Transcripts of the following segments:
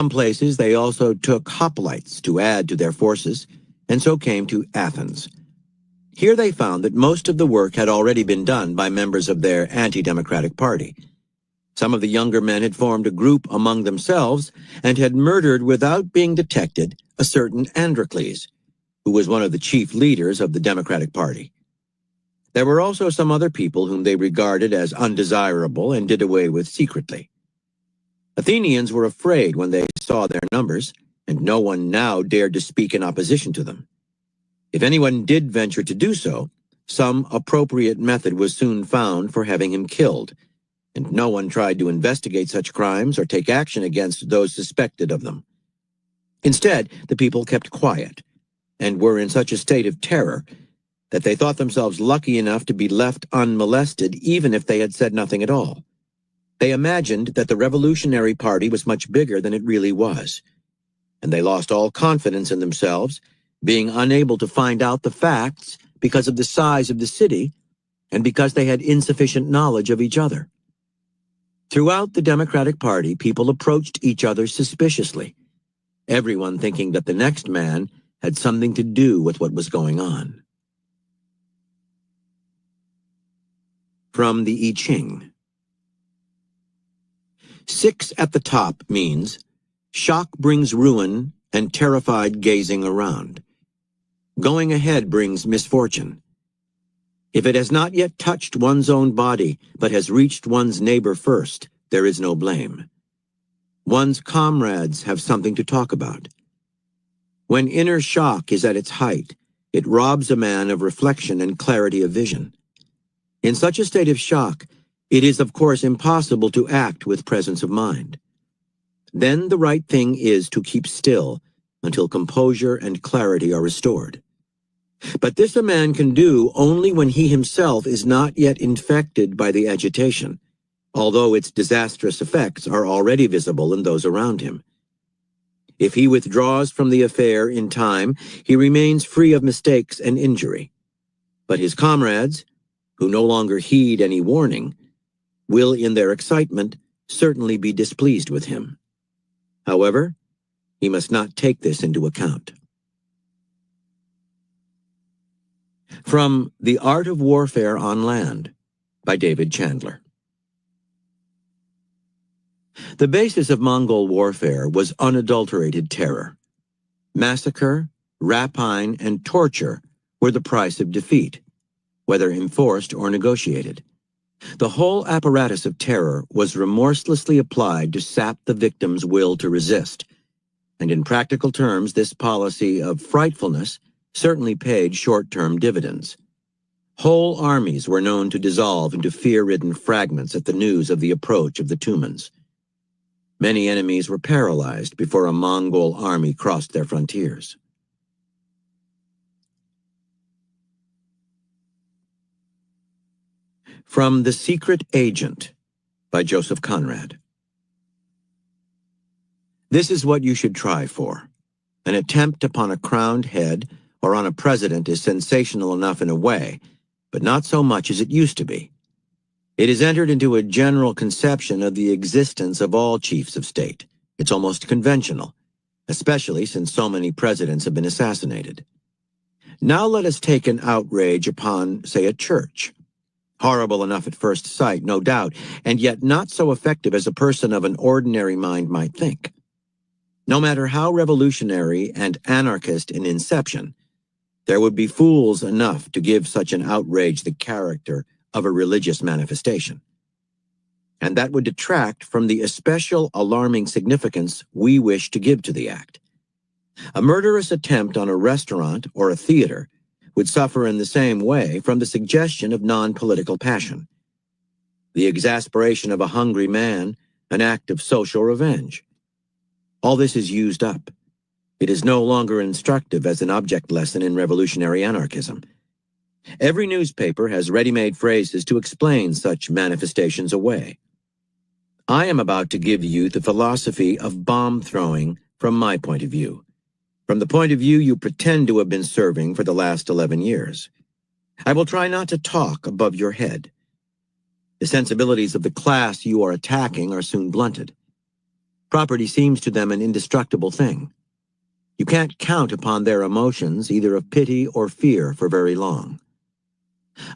some places they also took hoplites to add to their forces, and so came to Athens. Here they found that most of the work had already been done by members of their anti-democratic party. Some of the younger men had formed a group among themselves and had murdered without being detected a certain Androcles, who was one of the chief leaders of the Democratic Party. There were also some other people whom they regarded as undesirable and did away with secretly. Athenians were afraid when they saw their numbers, and no one now dared to speak in opposition to them. If anyone did venture to do so, some appropriate method was soon found for having him killed, and no one tried to investigate such crimes or take action against those suspected of them. Instead, the people kept quiet, and were in such a state of terror that they thought themselves lucky enough to be left unmolested even if they had said nothing at all. They imagined that the Revolutionary Party was much bigger than it really was, and they lost all confidence in themselves, being unable to find out the facts because of the size of the city and because they had insufficient knowledge of each other. Throughout the Democratic Party, people approached each other suspiciously, everyone thinking that the next man had something to do with what was going on. From the I Ching. 6 at the top means shock brings ruin and terrified gazing around. Going ahead brings misfortune. If it has not yet touched one's own body, but has reached one's neighbor first, there is no blame. One's comrades have something to talk about. When inner shock is at its height, it robs a man of reflection and clarity of vision. In such a state of shock, it is of course impossible to act with presence of mind. Then the right thing is to keep still until composure and clarity are restored. But this a man can do only when he himself is not yet infected by the agitation, although its disastrous effects are already visible in those around him. If he withdraws from the affair in time, he remains free of mistakes and injury. But his comrades, who no longer heed any warning, will in their excitement certainly be displeased with him. However, he must not take this into account. From The Art of Warfare on Land, by David Chandler. The basis of Mongol warfare was unadulterated terror. Massacre, rapine, and torture were the price of defeat, whether enforced or negotiated. The whole apparatus of terror was remorselessly applied to sap the victim's will to resist, and in practical terms this policy of frightfulness certainly paid short-term dividends. Whole armies were known to dissolve into fear-ridden fragments at the news of the approach of the Tumans. Many enemies were paralyzed before a Mongol army crossed their frontiers. From The Secret Agent, by Joseph Conrad. This is what you should try for. An attempt upon a crowned head or on a president is sensational enough in a way, but not so much as it used to be. It is entered into a general conception of the existence of all chiefs of state. It's almost conventional, especially since so many presidents have been assassinated. Now let us take an outrage upon, say, a church. Horrible enough at first sight, no doubt, and yet not so effective as a person of an ordinary mind might think. No matter how revolutionary and anarchist in inception, there would be fools enough to give such an outrage the character of a religious manifestation. And that would detract from the especial alarming significance we wish to give to the act. A murderous attempt on a restaurant or a theater would suffer in the same way from the suggestion of non-political passion. The exasperation of a hungry man, an act of social revenge. All this is used up. It is no longer instructive as an object lesson in revolutionary anarchism. Every newspaper has ready-made phrases to explain such manifestations away. I am about to give you the philosophy of bomb-throwing from my point of view, from the point of view you pretend to have been serving for the last 11 years. I will try not to talk above your head. The sensibilities of the class you are attacking are soon blunted. Property seems to them an indestructible thing. You can't count upon their emotions, either of pity or fear, for very long.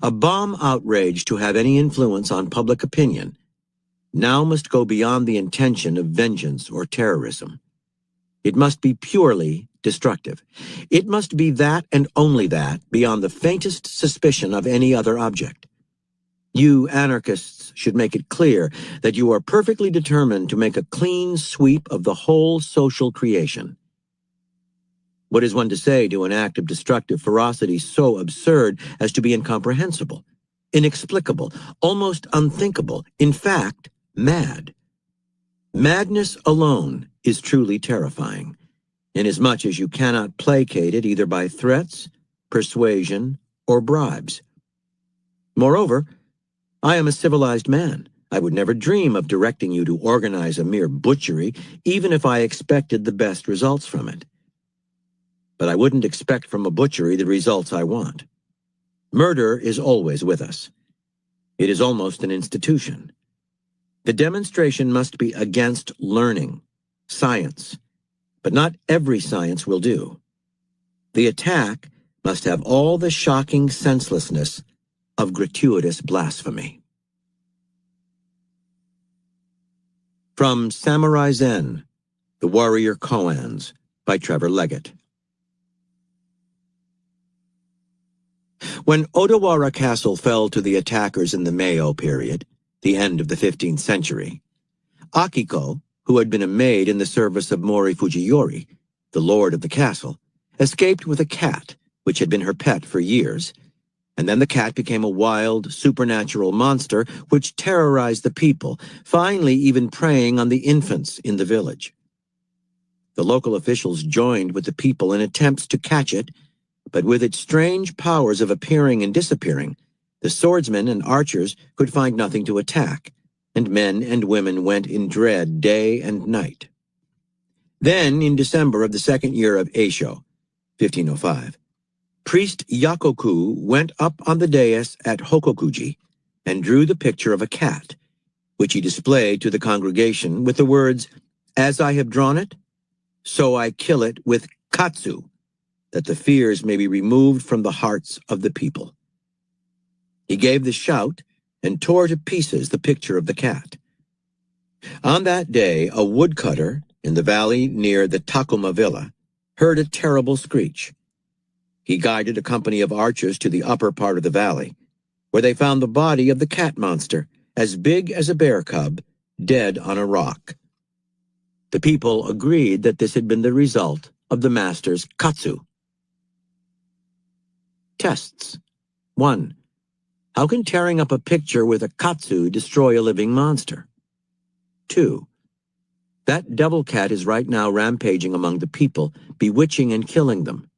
A bomb outrage to have any influence on public opinion now must go beyond the intention of vengeance or terrorism. It must be purely destructive. It must be that and only that, beyond the faintest suspicion of any other object. You anarchists should make it clear that you are perfectly determined to make a clean sweep of the whole social creation. What is one to say to an act of destructive ferocity so absurd as to be incomprehensible, inexplicable, almost unthinkable, in fact, mad? Madness alone is truly terrifying, inasmuch as you cannot placate it either by threats, persuasion, or bribes. Moreover, I am a civilized man. I would never dream of directing you to organize a mere butchery, even if I expected the best results from it. But I wouldn't expect from a butchery the results I want. Murder is always with us. It is almost an institution. The demonstration must be against learning, science, but not every science will do. The attack must have all the shocking senselessness of gratuitous blasphemy. From Samurai Zen, The Warrior Koans, by Trevor Leggett. When Odawara Castle fell to the attackers in the Meiji period, the end of the 15th century, Akiko, who had been a maid in the service of Mori Fujiyori, the lord of the castle, escaped with a cat, which had been her pet for years, and then the cat became a wild, supernatural monster which terrorized the people, finally even preying on the infants in the village. The local officials joined with the people in attempts to catch it, but with its strange powers of appearing and disappearing, the swordsmen and archers could find nothing to attack, and men and women went in dread day and night. Then, in December of the second year of Eisho, 1505, Priest Yakoku went up on the dais at Hokokuji and drew the picture of a cat, which he displayed to the congregation with the words, "As I have drawn it, so I kill it with katsu, that the fears may be removed from the hearts of the people." He gave the shout and tore to pieces the picture of the cat. On that day, a woodcutter in the valley near the Takuma villa heard a terrible screech. He guided a company of archers to the upper part of the valley, where they found the body of the cat monster, as big as a bear cub, dead on a rock. The people agreed that this had been the result of the master's katsu. Tests. 1. How can tearing up a picture with a katsu destroy a living monster? 2. That devil cat is right now rampaging among the people, bewitching and killing them.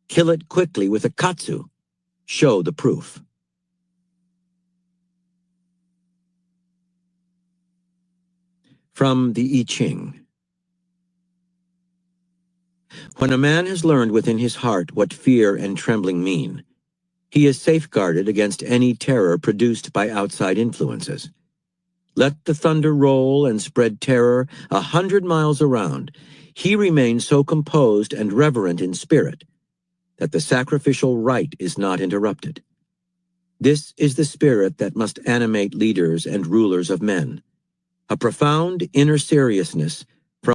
Kill it quickly with a katsu. Show the proof. From the I Ching. When a man has learned within his heart what fear and trembling mean, he is safeguarded against any terror produced by outside influences. Let the thunder roll and spread terror 100 miles around. He remains so composed and reverent in spirit that the sacrificial rite is not interrupted. This is the spirit that must animate leaders and rulers of men, a profound inner seriousness